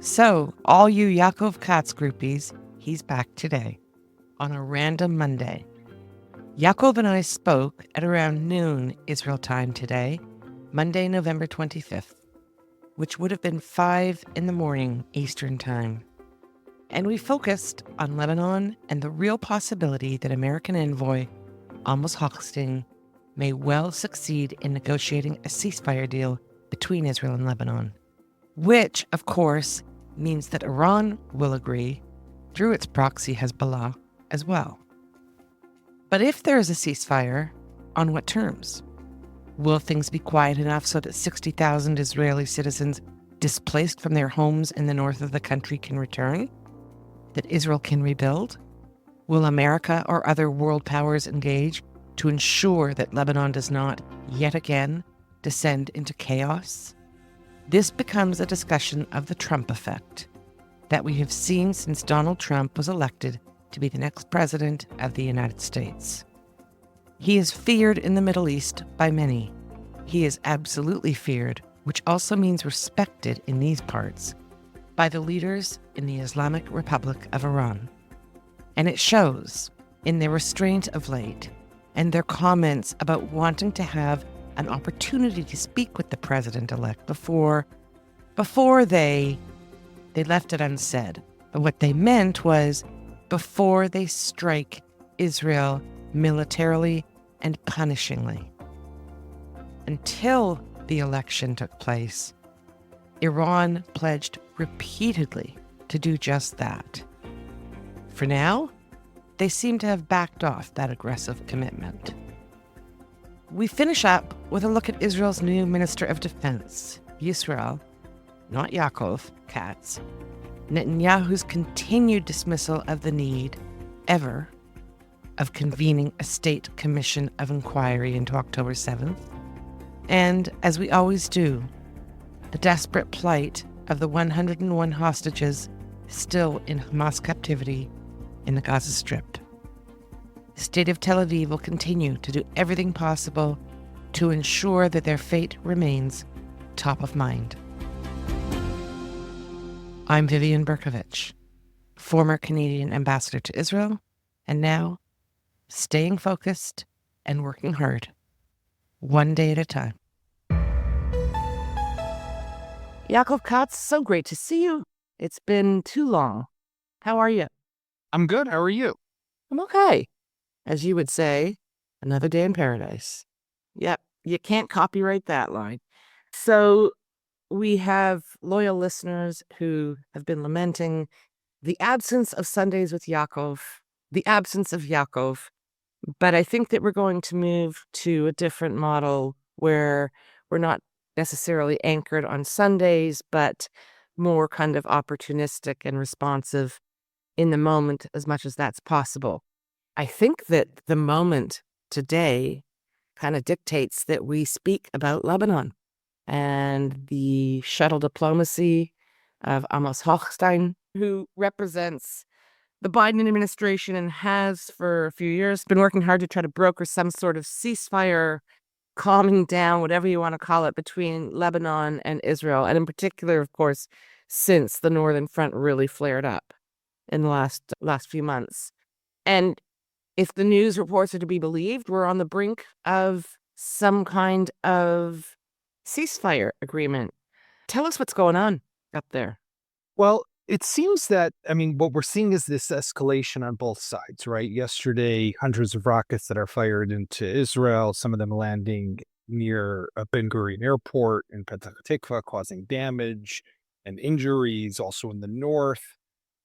So, all you Yisrael Katz groupies, he's back today on a random Monday. Yaakov and I spoke at around noon Israel time today, Monday, November 25th, which would have been 5 a.m. Eastern time. And we focused on Lebanon and the real possibility that American envoy Amos Hochstein may well succeed in negotiating a ceasefire deal between Israel and Lebanon, which, of course, means that Iran will agree through its proxy Hezbollah as well. But if there is a ceasefire, on what terms? Will things be quiet enough so that 60,000 Israeli citizens displaced from their homes in the north of the country can return? That Israel can rebuild? Will America or other world powers engage to ensure that Lebanon does not, yet again, descend into chaos? This becomes a discussion of the Trump effect that we have seen since Donald Trump was elected to be the next president of the United States. He is feared in the Middle East by many. He is absolutely feared, which also means respected in these parts, by the leaders in the Islamic Republic of Iran. And it shows in their restraint of late and their comments about wanting to have an opportunity to speak with the president-elect before they left it unsaid. But what they meant was before they strike Israel militarily and punishingly. Until the election took place, Iran pledged repeatedly to do just that. For now, they seem to have backed off that aggressive commitment. We finish up with a look at Israel's new Minister of Defense, Yisrael, not Yaakov, Katz, Netanyahu's continued dismissal of the need, ever, of convening a state commission of inquiry into October 7th, and, as we always do, the desperate plight of the 101 hostages still in Hamas captivity in the Gaza Strip. The state of Tel Aviv will continue to do everything possible to ensure that their fate remains top of mind. I'm Vivian Berkovich, former Canadian ambassador to Israel, and now staying focused and working hard, one day at a time. Yisrael Katz, so great to see you. It's been too long. How are you? I'm good. How are you? I'm okay. As you would say, another day in paradise. Yep, you can't copyright that line. So we have loyal listeners who have been lamenting the absence of Sundays with Yaakov, the absence of Yaakov. But I think that we're going to move to a different model where we're not necessarily anchored on Sundays, but more kind of opportunistic and responsive in the moment as much as that's possible. I think that the moment today kind of dictates that we speak about Lebanon and the shuttle diplomacy of Amos Hochstein, who represents the Biden administration and has for a few years been working hard to try to broker some sort of ceasefire, calming down, whatever you want to call it, between Lebanon and Israel. And in particular, of course, since the Northern Front really flared up in the last few months. And if the news reports are to be believed, we're on the brink of some kind of ceasefire agreement. Tell us what's going on up there. Well, it seems that, what we're seeing is this escalation on both sides, right? Yesterday, hundreds of rockets that are fired into Israel, some of them landing near Ben Gurion Airport in Petah Tikva, causing damage and injuries, also in the north.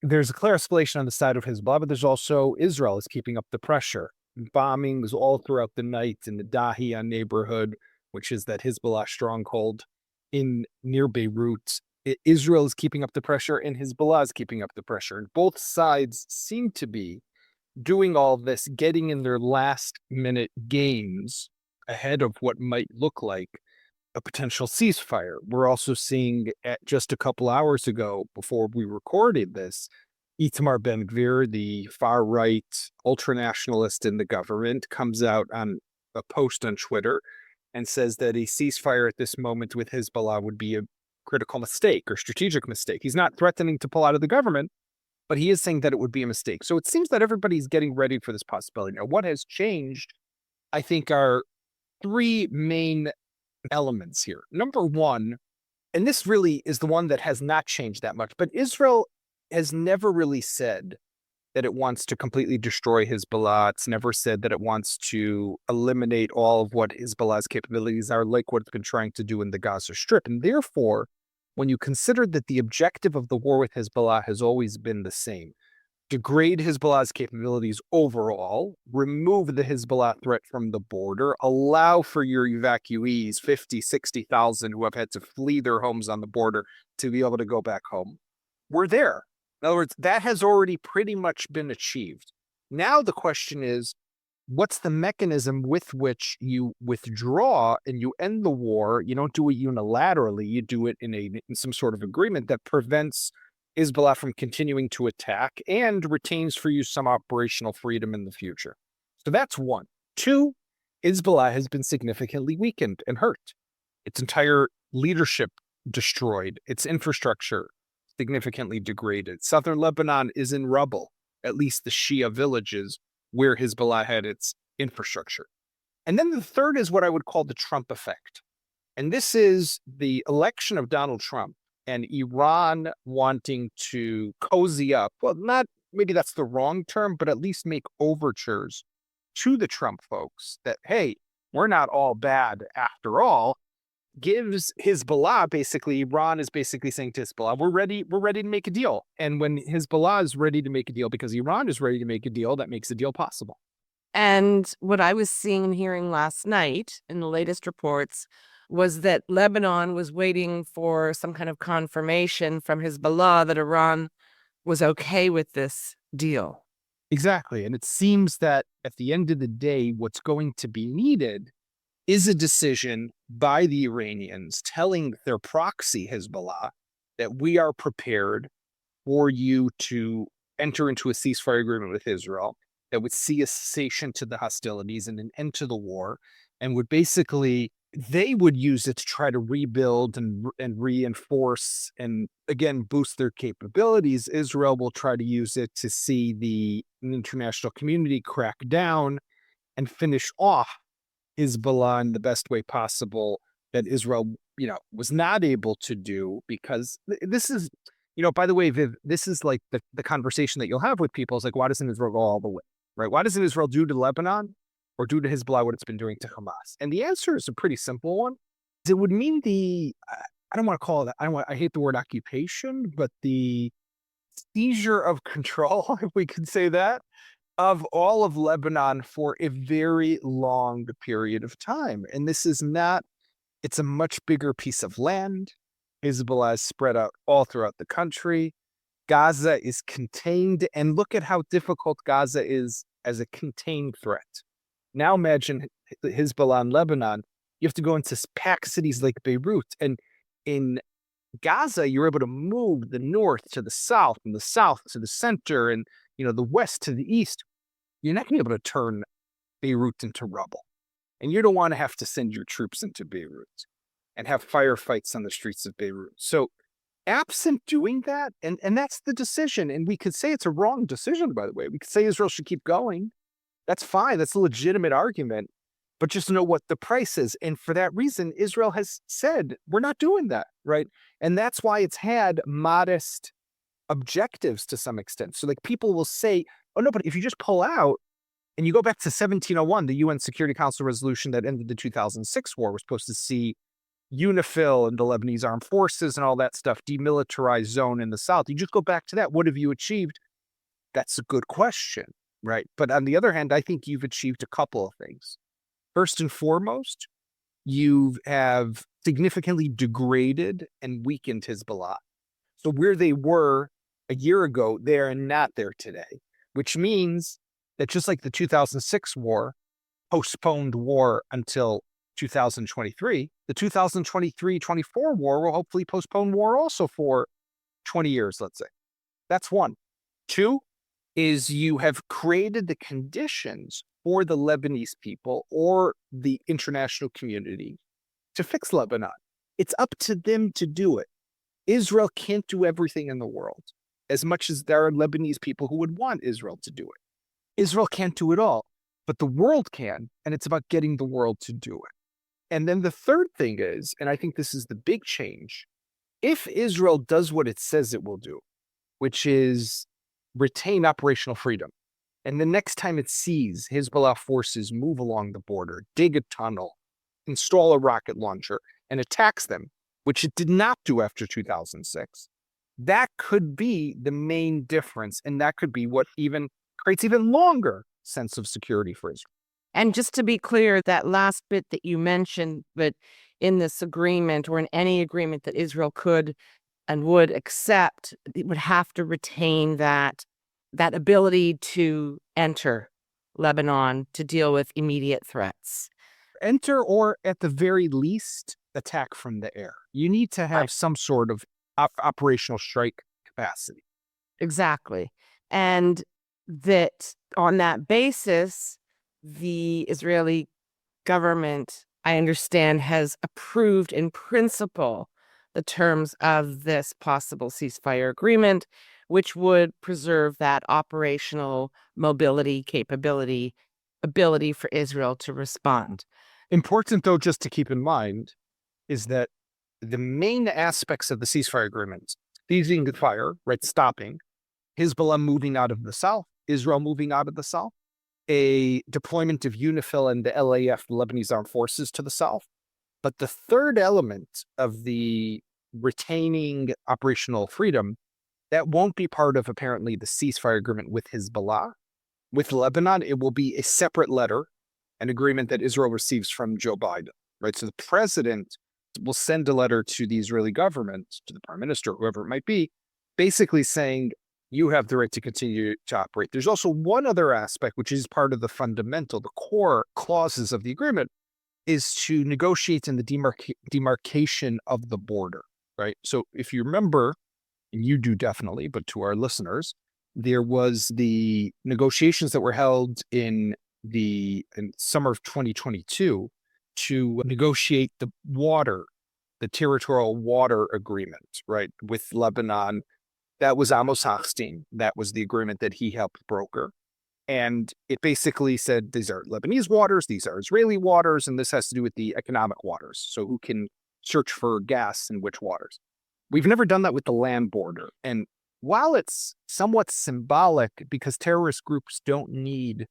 There's a clear escalation on the side of Hezbollah, but there's also Israel is keeping up the pressure. Bombings all throughout the night in the Dahiya neighborhood, which is that Hezbollah stronghold near Beirut. Israel is keeping up the pressure and Hezbollah is keeping up the pressure. And both sides seem to be doing all this, getting in their last minute games ahead of what might look like a potential ceasefire. We're also seeing just a couple hours ago, before we recorded this, Itamar Ben-Gvir, the far-right ultranationalist in the government, comes out on a post on Twitter and says that a ceasefire at this moment with Hezbollah would be critical mistake or strategic mistake. He's not threatening to pull out of the government, but he is saying that it would be a mistake. So it seems that everybody's getting ready for this possibility. Now, what has changed, I think, are three main elements here. Number one, and this really is the one that has not changed that much, but Israel has never really said that it wants to completely destroy Hezbollah. It's never said that it wants to eliminate all of what Hezbollah's capabilities are, like what it's been trying to do in the Gaza Strip. And therefore, when you consider that the objective of the war with Hezbollah has always been the same, degrade Hezbollah's capabilities overall, remove the Hezbollah threat from the border, allow for your evacuees, 50, 60,000 who have had to flee their homes on the border to be able to go back home. We're there. In other words, that has already pretty much been achieved. Now the question is, what's the mechanism with which you withdraw and you end the war? You don't do it unilaterally. You do it in some sort of agreement that prevents Hezbollah from continuing to attack and retains for you some operational freedom in the future. So that's one. Two, Hezbollah has been significantly weakened and hurt. Its entire leadership destroyed, its infrastructure significantly degraded. Southern Lebanon is in rubble, at least the Shia villages where Hezbollah had its infrastructure. And then the third is what I would call the Trump effect. And this is the election of Donald Trump and Iran wanting to cozy up. Well, not maybe that's the wrong term, but at least make overtures to the Trump folks that, hey, we're not all bad after all. Gives Hezbollah, basically, Iran is basically saying to Hezbollah, we're ready to make a deal. And when Hezbollah is ready to make a deal because Iran is ready to make a deal, that makes a deal possible. And what I was seeing and hearing last night in the latest reports was that Lebanon was waiting for some kind of confirmation from Hezbollah that Iran was okay with this deal. Exactly. And it seems that at the end of the day, what's going to be needed is a decision by the Iranians telling their proxy Hezbollah that we are prepared for you to enter into a ceasefire agreement with Israel that would see a cessation to the hostilities and an end to the war, and would basically, they would use it to try to rebuild and reinforce and, again, boost their capabilities. Israel will try to use it to see the international community crack down and finish off Hezbollah in the best way possible that Israel, was not able to do, because this is, by the way, Viv, this is like the conversation that you'll have with people is like, why doesn't Israel go all the way, right? Why doesn't Israel do to Lebanon or do to Hezbollah what it's been doing to Hamas? And the answer is a pretty simple one. It would mean I don't want to call it, I hate the word occupation, but the seizure of control, if we could say that, of all of Lebanon for a very long period of time. And this is not, it's a much bigger piece of land. Hezbollah is spread out all throughout the country. Gaza is contained. And look at how difficult Gaza is as a contained threat. Now imagine Hezbollah in Lebanon. You have to go into packed cities like Beirut. And in Gaza, you're able to move the north to the south and the south to the center and the west to the east. You're not going to be able to turn Beirut into rubble. And you don't want to have to send your troops into Beirut and have firefights on the streets of Beirut. So absent doing that, and that's the decision. And we could say it's a wrong decision, by the way. We could say Israel should keep going. That's fine. That's a legitimate argument. But just know what the price is. And for that reason, Israel has said, we're not doing that, right? And that's why it's had modest objectives to some extent. So like people will say, oh no, but if you just pull out and you go back to 1701, the UN Security Council resolution that ended the 2006 war was supposed to see UNIFIL and the Lebanese armed forces and all that stuff, demilitarized zone in the south. You just go back to that. What have you achieved? That's a good question, right? But on the other hand, I think you've achieved a couple of things. First and foremost, you have significantly degraded and weakened Hezbollah. So where they were a year ago, they're not there today, which means that just like the 2006 war postponed war until 2023, the 2023-24 war will hopefully postpone war also for 20 years, let's say. That's one. Two is you have created the conditions for the Lebanese people or the international community to fix Lebanon. It's up to them to do it. Israel can't do everything in the world, as much as there are Lebanese people who would want Israel to do it. Israel can't do it all, but the world can, and it's about getting the world to do it. And then the third thing is, and I think this is the big change, if Israel does what it says it will do, which is retain operational freedom, and the next time it sees Hezbollah forces move along the border, dig a tunnel, install a rocket launcher, and attacks them, which it did not do after 2006, that could be the main difference. And that could be what even creates even longer sense of security for Israel. And just to be clear, that last bit that you mentioned, but in this agreement or in any agreement that Israel could and would accept, it would have to retain that ability to enter Lebanon to deal with immediate threats. Enter, or at the very least, attack from the air. You need to have some sort of operational strike capacity. Exactly. And that on that basis, the Israeli government, I understand, has approved in principle the terms of this possible ceasefire agreement, which would preserve that operational mobility ability for Israel to respond. Important, though, just to keep in mind, is that the main aspects of the ceasefire agreement, ceasing the fire, right, stopping, Hezbollah moving out of the south, Israel moving out of the south, a deployment of UNIFIL and the LAF, the Lebanese Armed Forces, to the south. But the third element of the retaining operational freedom, that won't be part of, apparently, the ceasefire agreement with Hezbollah. With Lebanon, it will be a separate letter, an agreement that Israel receives from Joe Biden, right? So the president will send a letter to the Israeli government, to the prime minister, whoever it might be, basically saying, you have the right to continue to operate. There's also one other aspect, which is part of the fundamental, the core clauses of the agreement, is to negotiate in the demarcation of the border, right? So if you remember, and you do definitely, but to our listeners, there was the negotiations that were held in summer of 2022 to negotiate the territorial water agreement, right, with Lebanon. That was Amos Hochstein. That was the agreement that he helped broker. And it basically said, these are Lebanese waters, these are Israeli waters, and this has to do with the economic waters. So who can search for gas in which waters? We've never done that with the land border. And while it's somewhat symbolic, because terrorist groups don't need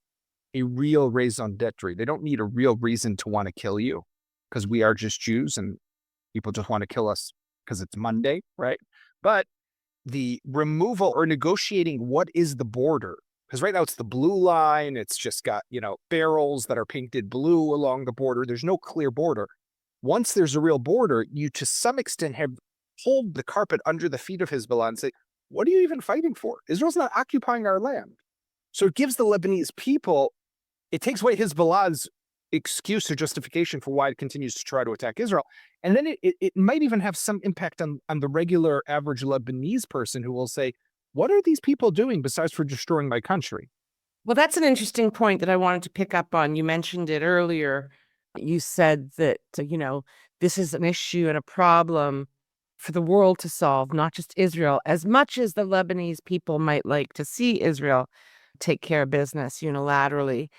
a real raison d'etre, they don't need a real reason to want to kill you, because we are just Jews and people just want to kill us because it's Monday, right? But the removal or negotiating what is the border, because right now it's the blue line, it's just got, barrels that are painted blue along the border. There's no clear border. Once there's a real border, you to some extent have pulled the carpet under the feet of Hezbollah and say, what are you even fighting for? Israel's not occupying our land. So it gives the Lebanese people, it takes away Hezbollah's excuse or justification for why it continues to try to attack Israel. And then it might even have some impact on the regular average Lebanese person who will say, what are these people doing besides for destroying my country? Well, that's an interesting point that I wanted to pick up on. You mentioned it earlier. You said that, this is an issue and a problem for the world to solve, not just Israel, as much as the Lebanese people might like to see Israel take care of business unilaterally.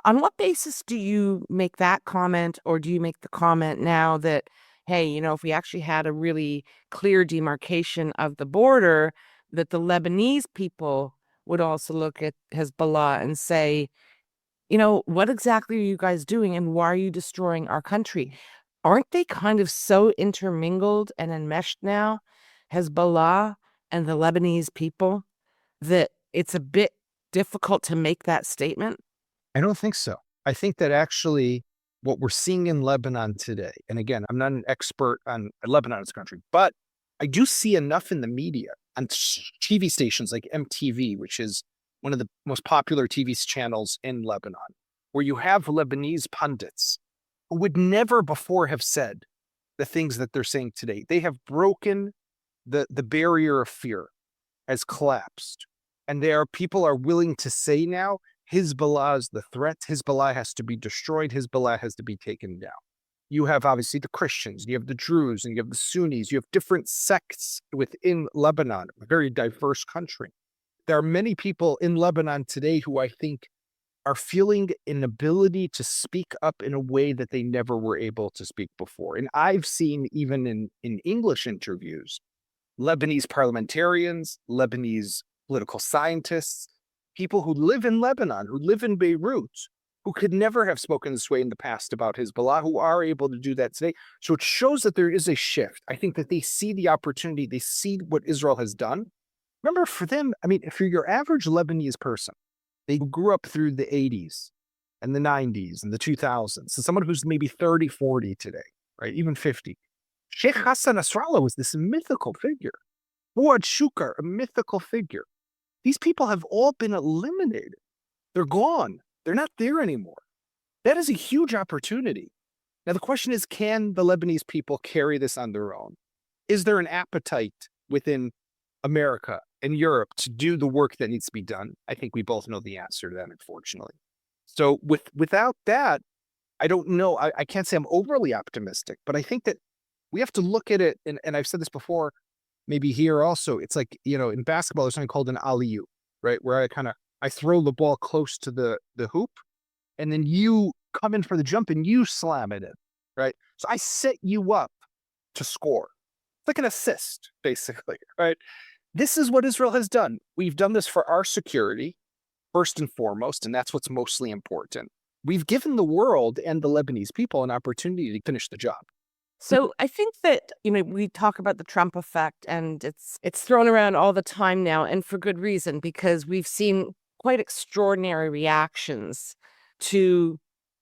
On what basis do you make that comment, or do you make the comment now that, hey, if we actually had a really clear demarcation of the border, that the Lebanese people would also look at Hezbollah and say, what exactly are you guys doing and why are you destroying our country? Aren't they kind of so intermingled and enmeshed now, Hezbollah and the Lebanese people, that it's a bit difficult to make that statement? I don't think so. I think that actually what we're seeing in Lebanon today, and again, I'm not an expert on Lebanon as a country, but I do see enough in the media on TV stations like MTV, which is one of the most popular TV channels in Lebanon, where you have Lebanese pundits who would never before have said the things that they're saying today. They have broken the barrier of fear, has collapsed. And people are willing to say now, Hezbollah is the threat. Hezbollah has to be destroyed. Hezbollah has to be taken down. You have obviously the Christians, you have the Druze, and you have the Sunnis. You have different sects within Lebanon, a very diverse country. There are many people in Lebanon today who I think are feeling an ability to speak up in a way that they never were able to speak before. And I've seen, even in English interviews, Lebanese parliamentarians, Lebanese political scientists, people who live in Lebanon, who live in Beirut, who could never have spoken this way in the past about Hezbollah, who are able to do that today. So it shows that there is a shift. I think that they see the opportunity. They see what Israel has done. Remember, for them, I mean, for your average Lebanese person, they grew up through the 80s and the 90s and the 2000s. So someone who's maybe 30, 40 today, right? Even 50. Sheikh Hassan Nasrallah was this mythical figure. Fuad Shukar, a mythical figure. These people have all been eliminated. They're gone. They're not there anymore. That is a huge opportunity. Now, the question is, can the Lebanese people carry this on their own? Is there an appetite within America and Europe to do the work that needs to be done? I think we both know the answer to that, unfortunately. So without that, I don't know. I can't say I'm overly optimistic, but I think that we have to look at it, and I've said this before, maybe here also. It's like, in basketball, there's something called an alley-oop, right? Where I throw the ball close to the hoop, and then you come in for the jump and you slam it in, right? So I set you up to score. It's like an assist, basically, right? This is what Israel has done. We've done this for our security, first and foremost, and that's what's mostly important. We've given the world and the Lebanese people an opportunity to finish the job. So I think that, we talk about the Trump effect, and it's thrown around all the time now, and for good reason, because we've seen quite extraordinary reactions to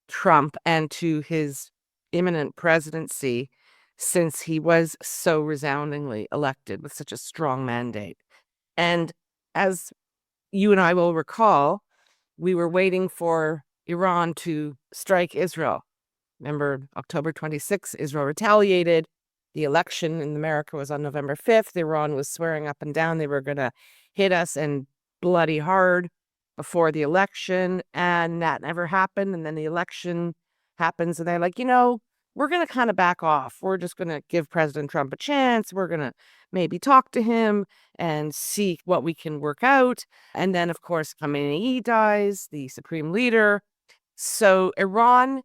Trump and to his imminent presidency since he was so resoundingly elected with such a strong mandate. And as you and I will recall, we were waiting for Iran to strike Israel. Remember, October 26th, Israel retaliated. The election in America was on November 5th. Iran was swearing up and down they were going to hit us and bloody hard before the election. And that never happened. And then the election happens and they're like, we're going to kind of back off. We're just going to give President Trump a chance. We're going to maybe talk to him and see what we can work out. And then, of course, Khamenei dies, the supreme leader. So Iran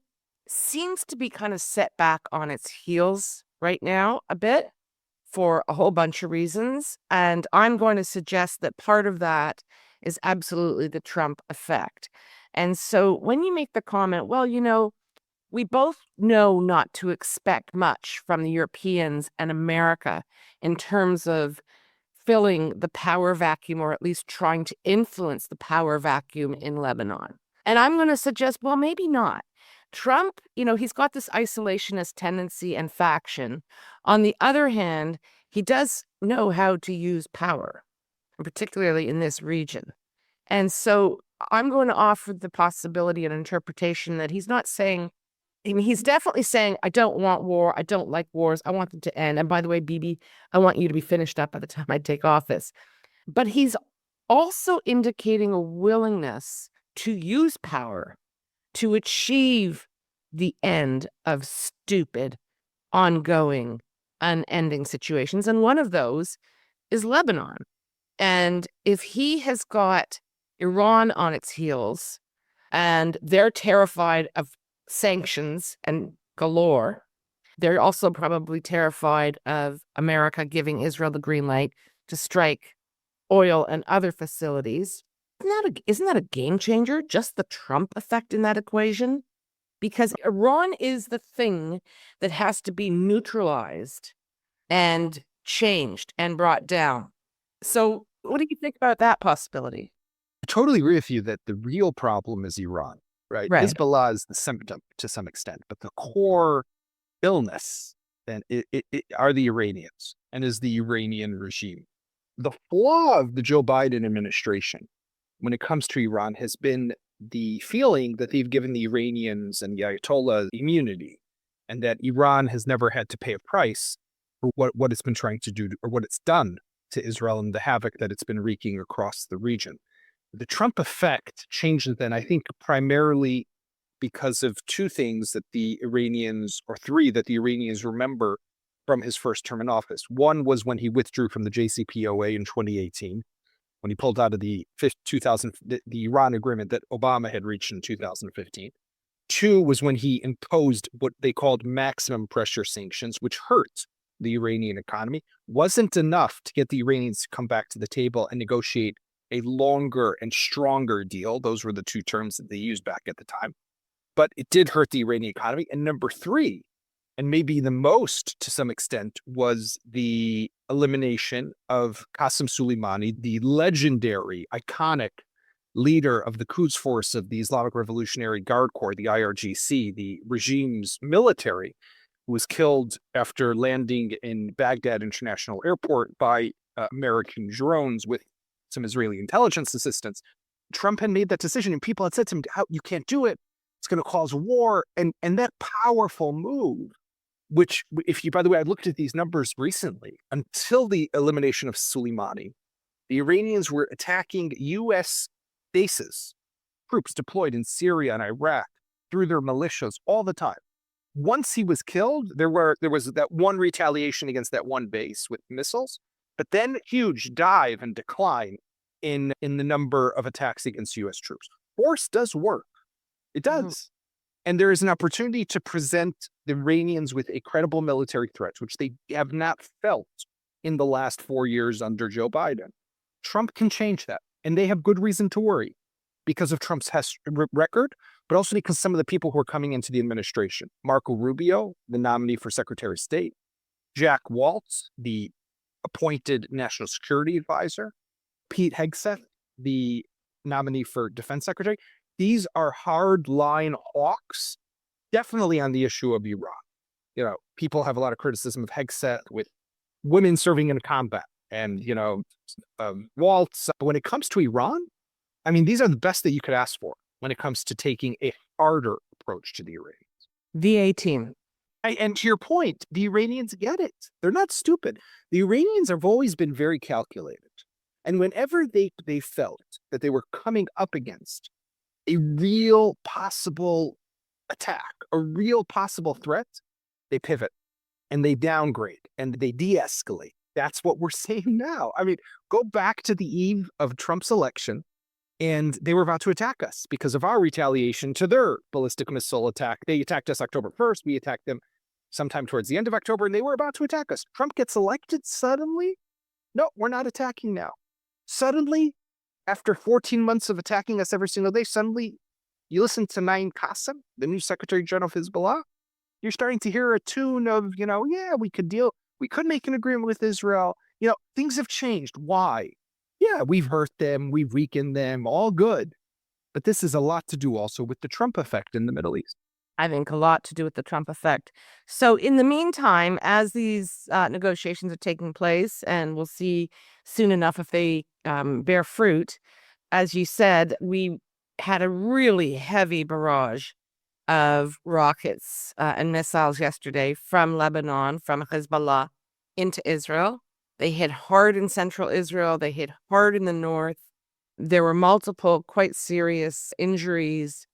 seems to be kind of set back on its heels right now a bit for a whole bunch of reasons. And I'm going to suggest that part of that is absolutely the Trump effect. And so when you make the comment, well, we both know not to expect much from the Europeans and America in terms of filling the power vacuum, or at least trying to influence the power vacuum in Lebanon. And I'm going to suggest, well, maybe not. Trump, he's got this isolationist tendency and faction. On the other hand, he does know how to use power, particularly in this region. And so I'm going to offer the possibility and interpretation that he's not saying, he's definitely saying, I don't want war. I don't like wars. I want them to end. And by the way, Bibi, I want you to be finished up by the time I take office. But he's also indicating a willingness to use power to achieve the end of stupid, ongoing, unending situations. And one of those is Lebanon. And if he has got Iran on its heels and they're terrified of sanctions and galore, they're also probably terrified of America giving Israel the green light to strike oil and other facilities. Isn't that a game changer? Just the Trump effect in that equation? Because Iran is the thing that has to be neutralized and changed and brought down. So what do you think about that possibility? I totally agree with you that the real problem is Iran, right? Right. Hezbollah is the symptom to some extent, but the core illness then are the Iranians and is the Iranian regime. The flaw of the Joe Biden administration when it comes to Iran has been the feeling that they've given the Iranians and the Ayatollah immunity, and that Iran has never had to pay a price for what it's been trying to do or what it's done to Israel and the havoc that it's been wreaking across the region. The Trump effect changes then, I think, primarily because of two things that the Iranians, or three that the Iranians remember from his first term in office. One was when he withdrew from the JCPOA in 2018, when he pulled out of the Iran agreement that Obama had reached in 2015. Two was when he imposed what they called maximum pressure sanctions, which hurt the Iranian economy. Wasn't enough to get the Iranians to come back to the table and negotiate a longer and stronger deal. Those were the two terms that they used back at the time. But it did hurt the Iranian economy. And number three, and maybe the most to some extent, was the elimination of Qasem Soleimani, the legendary, iconic leader of the Quds Force of the Islamic Revolutionary Guard Corps, the IRGC, the regime's military, who was killed after landing in Baghdad International Airport by American drones with some Israeli intelligence assistance. Trump had made that decision, and people had said to him, you can't do it. It's going to cause war. And that powerful move, which, if you, by the way, I looked at these numbers recently, until the elimination of Soleimani, the Iranians were attacking U.S. bases, troops deployed in Syria and Iraq through their militias all the time. Once he was killed, there was that one retaliation against that one base with missiles, but then huge dive and decline in the number of attacks against U.S. troops. Force does work. It does. Mm-hmm. And there is an opportunity to present the Iranians with a credible military threat, which they have not felt in the last 4 years under Joe Biden. Trump can change that. And they have good reason to worry because of Trump's record, but also because some of the people who are coming into the administration. Marco Rubio, the nominee for Secretary of State. Jack Waltz, the appointed National Security Advisor. Pete Hegseth, the nominee for Defense Secretary. These are hardline hawks, definitely on the issue of Iran. People have a lot of criticism of Hegseth with women serving in combat and, Waltz. But when it comes to Iran, I mean, these are the best that you could ask for when it comes to taking a harder approach to the Iranians. VA team. And to your point, the Iranians get it. They're not stupid. The Iranians have always been very calculated. And whenever they felt that they were coming up against a real possible attack, a real possible threat, they pivot and they downgrade and they de-escalate. That's what we're seeing now. I mean, go back to the eve of Trump's election, and they were about to attack us because of our retaliation to their ballistic missile attack. They attacked us October 1st. We attacked them sometime towards the end of October, and they were about to attack us. Trump gets elected suddenly. No, we're not attacking now. Suddenly, after 14 months of attacking us every single day, suddenly you listen to Naim Qassem, the new Secretary General of Hezbollah. You're starting to hear a tune of, we could make an agreement with Israel. Things have changed. Why? Yeah, we've hurt them. We've weakened them. All good. But this is a lot to do also with the Trump effect in the Middle East. I think a lot to do with the Trump effect. So in the meantime, as these negotiations are taking place, and we'll see soon enough if they bear fruit, as you said, we had a really heavy barrage of rockets and missiles yesterday from Lebanon, from Hezbollah into Israel. They hit hard in central Israel. They hit hard in the north. There were multiple quite serious injuries,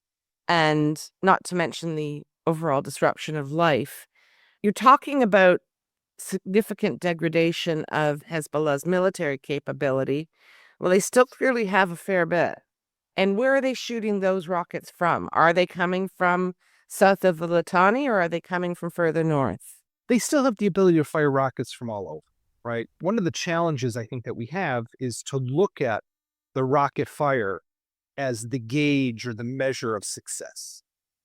and not to mention the overall disruption of life. You're talking about significant degradation of Hezbollah's military capability. Well, they still clearly have a fair bit. And where are they shooting those rockets from? Are they coming from south of the Litani, or are they coming from further north? They still have the ability to fire rockets from all over, right? One of the challenges I think that we have is to look at the rocket fire as the gauge or the measure of success.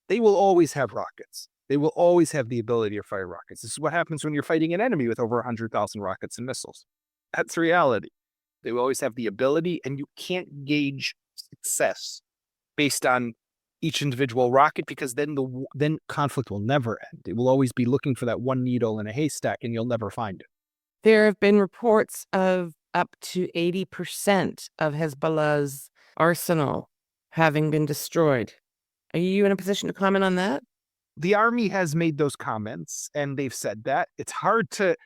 They will always have rockets. They will always have the ability to fire rockets. This is what happens when you're fighting an enemy with over 100,000 rockets and missiles. That's reality. They will always have the ability, and you can't gauge success based on each individual rocket, because then conflict will never end. It will always be looking for that one needle in a haystack, and you'll never find it. There have been reports of up to 80% of Hezbollah's arsenal having been destroyed. Are you in a position to comment on that? The army has made those comments, and they've said that. It's hard to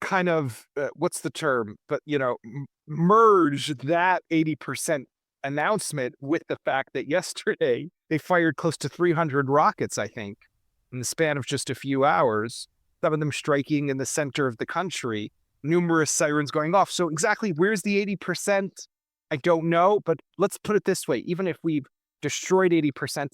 kind of, what's the term? But, merge that 80% announcement with the fact that yesterday they fired close to 300 rockets, I think, in the span of just a few hours, some of them striking in the center of the country, numerous sirens going off. So exactly where's the 80%? I don't know, but let's put it this way. Even if we've destroyed 80%,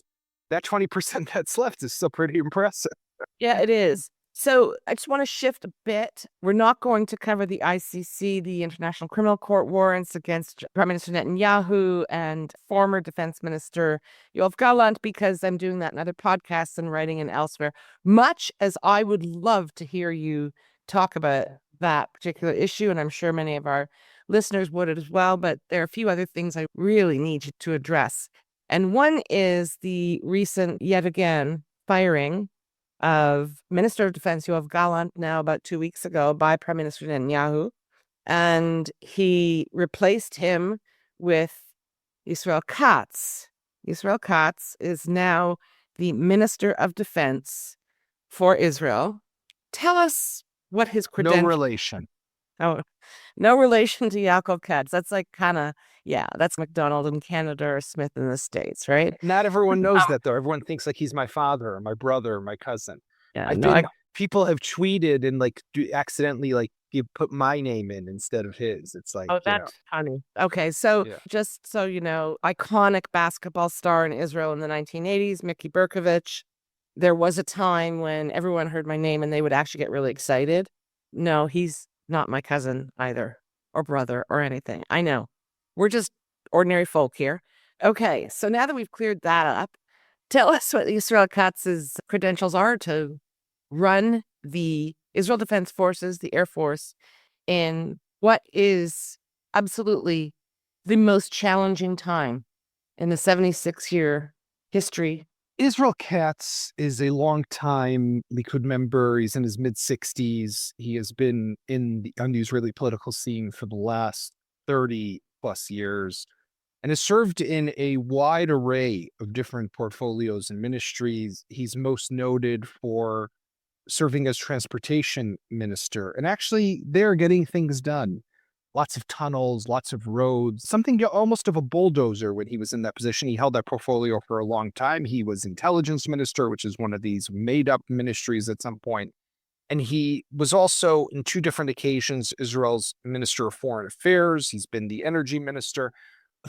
that 20% that's left is still pretty impressive. Yeah, it is. So I just want to shift a bit. We're not going to cover the ICC, the International Criminal Court warrants against Prime Minister Netanyahu and former Defense Minister Yoav Gallant, because I'm doing that in other podcasts and writing and elsewhere. Much as I would love to hear you talk about that particular issue, and I'm sure many of our listeners would as well, but there are a few other things I really need you to address. And one is the recent, yet again, firing of Minister of Defense Yoav Gallant now about 2 weeks ago by Prime Minister Netanyahu. And he replaced him with Yisrael Katz. Yisrael Katz is now the Minister of Defense for Israel. Tell us what his credentials... No relation. Oh, no relation to Yaakov Katz. That's like kind of, yeah, that's McDonald in Canada or Smith in the States, right? Not everyone knows that, though. Everyone thinks like he's my father or my brother or my cousin. Yeah, people have tweeted and like accidentally like you put my name in instead of his. It's like, oh, that's funny. Okay, so just so you know, iconic basketball star in Israel in the 1980s, Mickey Berkovich. There was a time when everyone heard my name and they would actually get really excited. No, he's not my cousin either, or brother, or anything. I know. We're just ordinary folk here. Okay, so now that we've cleared that up, tell us what Yisrael Katz's credentials are to run the Israel Defense Forces, the Air Force, in what is absolutely the most challenging time in the 76-year history. Israel Katz is a long-time Likud member. He's in his mid-60s. He has been on the Israeli political scene for the last 30-plus years and has served in a wide array of different portfolios and ministries. He's most noted for serving as transportation minister, and actually they're getting things done. Lots of tunnels, lots of roads, something almost of a bulldozer when he was in that position. He held that portfolio for a long time. He was intelligence minister, which is one of these made-up ministries at some point. And he was also, in 2 different occasions, Israel's Minister of Foreign Affairs. He's been the energy minister.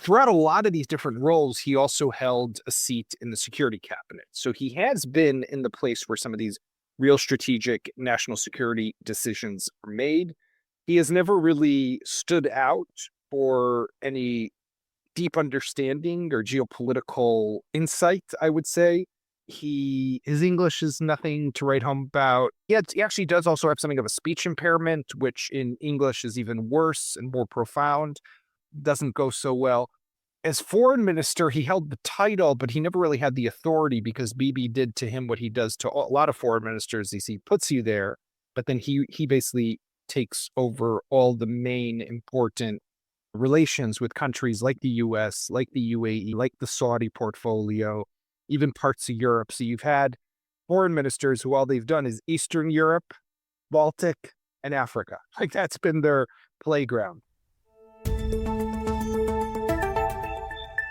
Throughout a lot of these different roles, he also held a seat in the security cabinet. So he has been in the place where some of these real strategic national security decisions are made. He has never really stood out for any deep understanding or geopolitical insight, I would say. His English is nothing to write home about. He actually does also have something of a speech impairment, which in English is even worse and more profound. Doesn't go so well. As foreign minister, he held the title, but he never really had the authority because Bibi did to him what he does to a lot of foreign ministers. He puts you there, but then he basically takes over all the main important relations with countries like the US, like the UAE, like the Saudi portfolio, even parts of Europe. So you've had foreign ministers who all they've done is Eastern Europe, Baltic, and Africa. Like that's been their playground.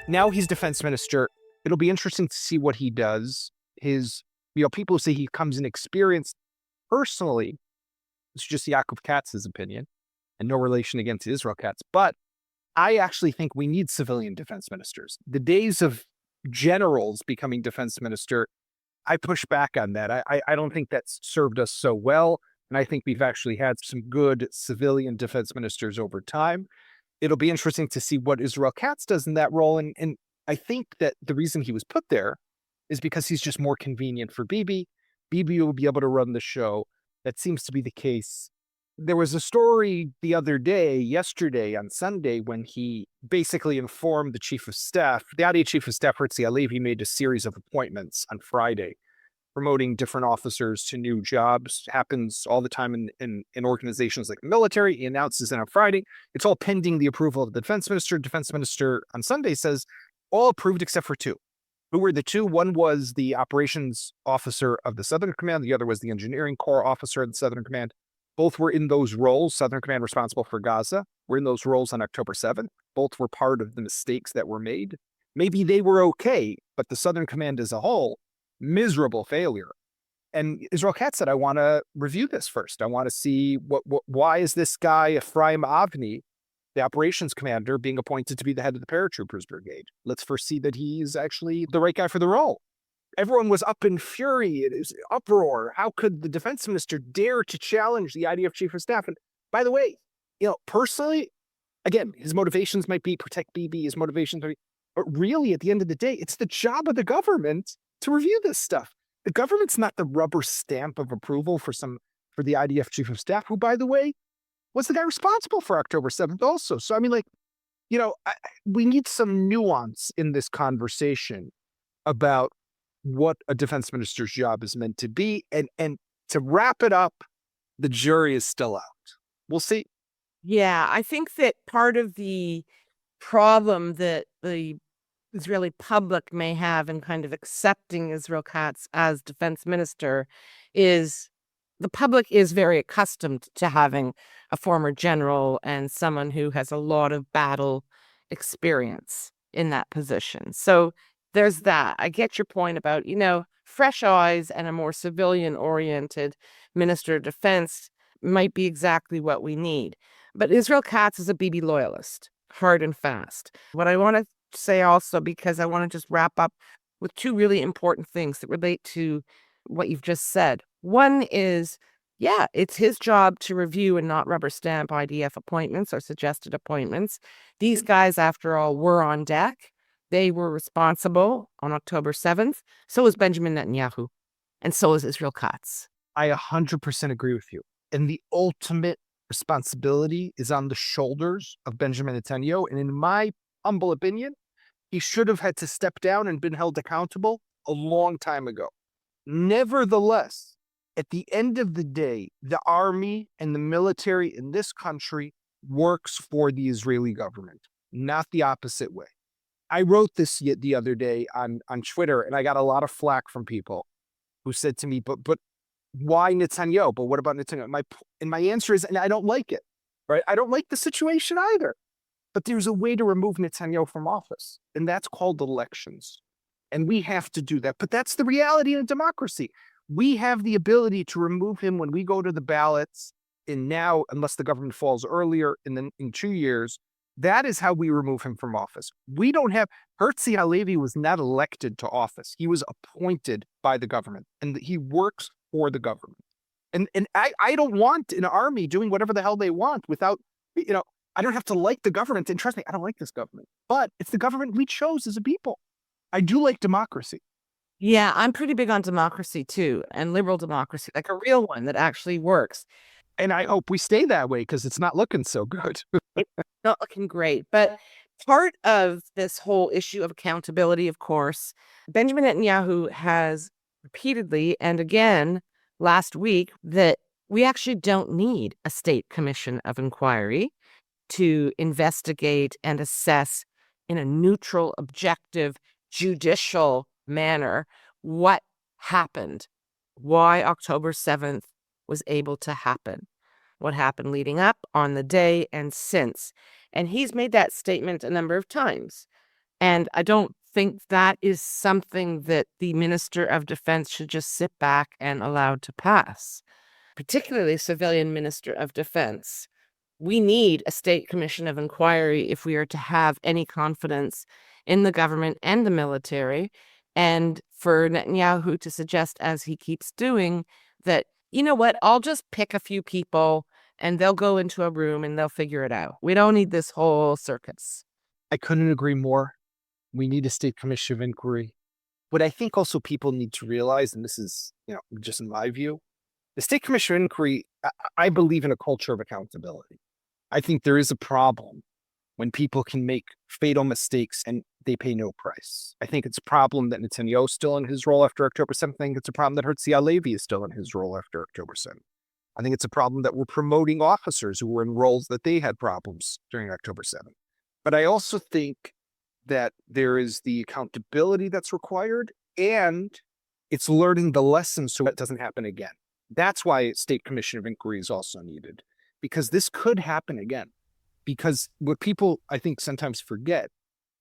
Now he's defense minister. It'll be interesting to see what he does. People say he comes inexperienced. Personally, it's just Yaakov Katz's opinion and no relation against Israel Katz. But I actually think we need civilian defense ministers. The days of generals becoming defense minister, I push back on that. I don't think that's served us so well. And I think we've actually had some good civilian defense ministers over time. It'll be interesting to see what Yisrael Katz does in that role. And I think that the reason he was put there is because he's just more convenient for Bibi. Bibi will be able to run the show. That seems to be the case. There was a story the other day, yesterday on Sunday, when he basically informed the chief of staff. The IDF chief of staff, Herzi Halevi, made a series of appointments on Friday, promoting different officers to new jobs. Happens all the time in organizations like the military. He announces it on Friday. It's all pending the approval of the defense minister. Defense minister on Sunday says, all approved except for 2. Who were the 2? One was the operations officer of the Southern Command. The other was the engineering corps officer of the Southern Command. Both were in those roles. Southern Command responsible for Gaza were in those roles on October 7th. both were part of the mistakes that were made. Maybe they were okay, but the Southern Command as a whole, miserable failure. And Yisrael Katz said, I want to review this first. I want to see why is this guy, Ephraim Avni, the operations commander, being appointed to be the head of the paratroopers brigade? Let's first see that he's actually the right guy for the role. Everyone was up in fury. It was uproar. How could the defense minister dare to challenge the IDF chief of staff? And by the way, personally, again, his motivations might be protect Bibi, his motivations are, but really at the end of the day, it's the job of the government to review this stuff. The government's not the rubber stamp of approval for the IDF chief of staff, who, by the way, was the guy responsible for October 7th also. So, I mean, we need some nuance in this conversation about what a defense minister's job is meant to be. And to wrap it up, the jury is still out. We'll see. Yeah, I think that part of the problem that the Israeli public may have in kind of accepting Yisrael Katz as defense minister is the public is very accustomed to having a former general and someone who has a lot of battle experience in that position. So there's that. I get your point about, fresh eyes and a more civilian-oriented minister of defense might be exactly what we need. But Yisrael Katz is a Bibi loyalist, hard and fast. What I want to say also, because I want to just wrap up with two really important things that relate to what you've just said. One is, it's his job to review and not rubber stamp IDF appointments or suggested appointments. These guys, after all, were on deck. They were responsible on October 7th. So is Benjamin Netanyahu. And so is Yisrael Katz. I 100% agree with you. And the ultimate responsibility is on the shoulders of Benjamin Netanyahu. And in my humble opinion, he should have had to step down and been held accountable a long time ago. Nevertheless, at the end of the day, the army and the military in this country works for the Israeli government, not the opposite way. I wrote this the other day on Twitter, and I got a lot of flack from people who said to me, but why Netanyahu? But what about Netanyahu? My answer is, and I don't like it, right? I don't like the situation either. But there's a way to remove Netanyahu from office, and that's called elections. And we have to do that. But that's the reality in a democracy. We have the ability to remove him when we go to the ballots unless the government falls earlier in 2 years. That is how we remove him from office. We don't have, Herzi Halevi was not elected to office. He was appointed by the government, and he works for the government. And I don't want an army doing whatever the hell they want without, I don't have to like the government. And trust me, I don't like this government. But it's the government we chose as a people. I do like democracy. Yeah, I'm pretty big on democracy too, and liberal democracy, like a real one that actually works. And I hope we stay that way because it's not looking so good. It's not looking great. But part of this whole issue of accountability, of course, Benjamin Netanyahu has repeatedly and again last week that we actually don't need a state commission of inquiry to investigate and assess in a neutral, objective, judicial manner what happened, why October 7th was able to happen, what happened leading up, on the day, and since. And he's made that statement a number of times. And I don't think that is something that the Minister of Defense should just sit back and allow to pass, particularly civilian Minister of Defense. We need a state commission of inquiry if we are to have any confidence in the government and the military. And for Netanyahu to suggest, as he keeps doing, that, I'll just pick a few people and they'll go into a room and they'll figure it out. We don't need this whole circus. I couldn't agree more. We need a state commission of inquiry. What I think also people need to realize, and this is, just in my view, the state commission of inquiry, I believe in a culture of accountability. I think there is a problem when people can make fatal mistakes and they pay no price. I think it's a problem that Netanyahu is still in his role after October 7th. I think it's a problem that Herzi Halevi is still in his role after October 7th. I think it's a problem that we're promoting officers who were in roles that they had problems during October 7th. But I also think that there is the accountability that's required, and it's learning the lessons so it doesn't happen again. That's why a state commission of inquiry is also needed, because this could happen again. because what people, I think, sometimes forget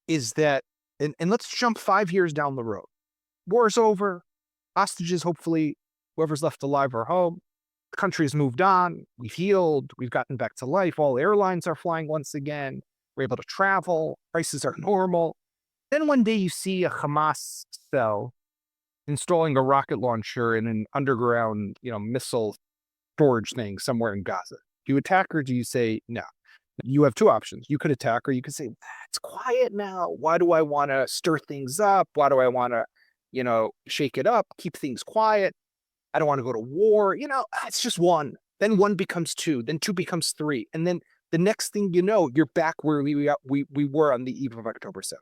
is that, and let's jump 5 years down the road. War's over, hostages, hopefully, whoever's left alive are home. The country has moved on. We've healed. We've gotten back to life. All airlines are flying once again. We're able to travel. Prices are normal. Then one day you see a Hamas cell installing a rocket launcher in an underground, missile storage thing somewhere in Gaza. Do you attack or do you say no? You have two options. You could attack or you could say, it's quiet now. Why do I want to stir things up? Why do I want to, shake it up, keep things quiet? I don't want to go to war. It's just one. Then one becomes two. Then two becomes three. And then the next thing you know, you're back where we were on the eve of October 7th.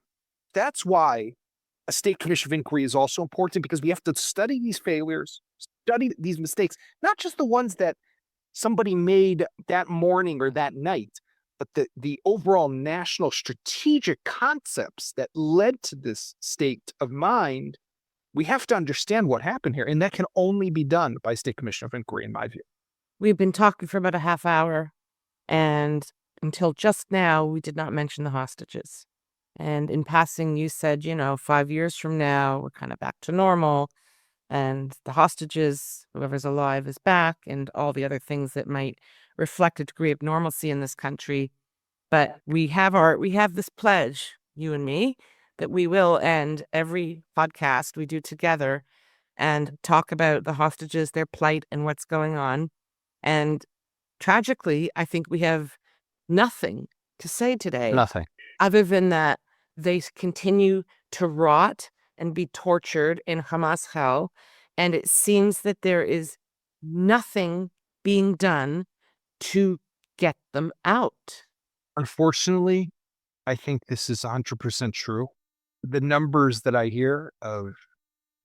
That's why a state commission of inquiry is also important, because we have to study these failures, study these mistakes, not just the ones that somebody made that morning or that night, but the overall national strategic concepts that led to this state of mind. We have to understand what happened here, and that can only be done by state commission of inquiry, in my view. We've been talking for about a half hour, and until just now, we did not mention the hostages. And in passing, you said, 5 years from now, we're kind of back to normal, and the hostages, whoever's alive is back, and all the other things that might reflect a degree of normalcy in this country. But we have this pledge, you and me, that we will end every podcast we do together and talk about the hostages, their plight, and what's going on. And tragically, I think we have nothing to say today. Nothing. Other than that, they continue to rot and be tortured in Hamas hell. And it seems that there is nothing being done to get them out. Unfortunately, I think this is 100% true. The numbers that I hear of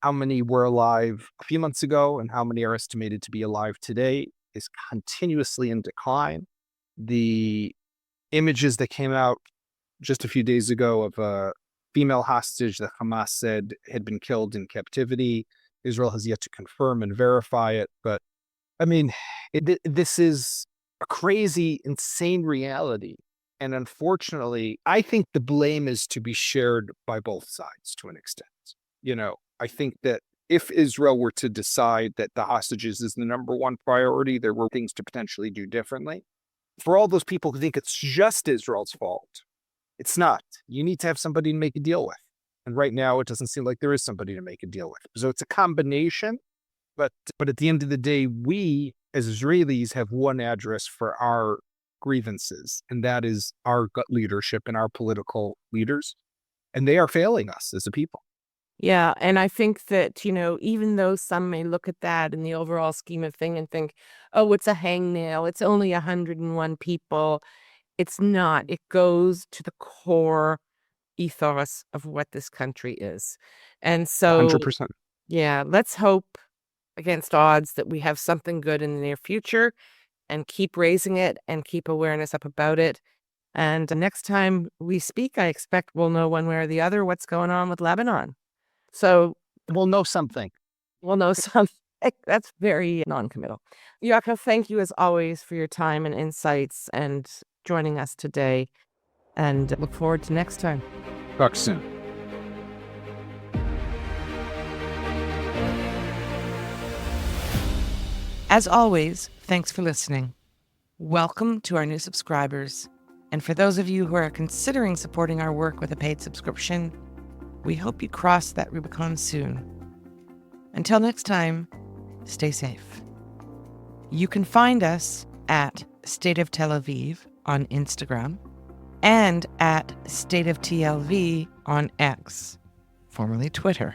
how many were alive a few months ago and how many are estimated to be alive today is continuously in decline. The images that came out just a few days ago of a female hostage that Hamas said had been killed in captivity, Israel has yet to confirm and verify it. But I mean, this is a crazy, insane reality. And unfortunately, I think the blame is to be shared by both sides to an extent. I think that if Israel were to decide that the hostages is the number one priority, there were things to potentially do differently. For all those people who think it's just Israel's fault, it's not. You need to have somebody to make a deal with. And right now, it doesn't seem like there is somebody to make a deal with. So it's a combination. But at the end of the day, we as Israelis have one address for our grievances, and that is our gut leadership and our political leaders. And they are failing us as a people. Yeah. And I think that, even though some may look at that in the overall scheme of thing and think, oh, it's a hangnail, it's only 101 people. It's not. It goes to the core ethos of what this country is. And so, 100%. Yeah, let's hope against odds that we have something good in the near future and keep raising it and keep awareness up about it. And next time we speak, I expect we'll know one way or the other what's going on with Lebanon. So we'll know something. That's very non-committal. Yaakov, thank you as always for your time and insights and joining us today. And look forward to next time. Talk soon. As always, thanks for listening. Welcome to our new subscribers. And for those of you who are considering supporting our work with a paid subscription, we hope you cross that Rubicon soon. Until next time, stay safe. You can find us at State of Tel Aviv on Instagram and at State of TLV on X, formerly Twitter.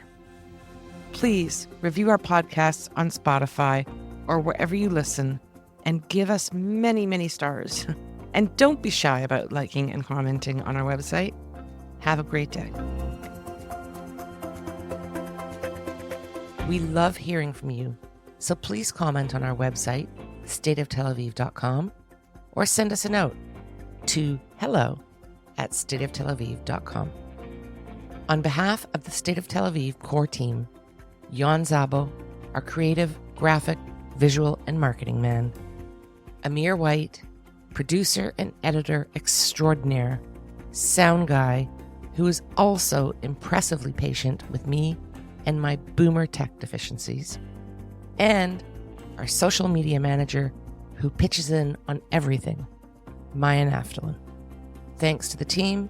Please review our podcasts on Spotify or wherever you listen and give us many, many stars. And don't be shy about liking and commenting on our website. Have a great day. We love hearing from you, so please comment on our website, stateoftelaviv.com, or send us a note to hello@stateoftelaviv.com. On behalf of the State of Tel Aviv core team, Yon Zabo, our creative, graphic, visual, and marketing man, Amir White, producer and editor extraordinaire, sound guy who is also impressively patient with me and my boomer tech deficiencies, and our social media manager who pitches in on everything, Maya Naftalin. Thanks to the team.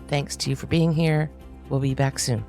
Thanks to you for being here. We'll be back soon.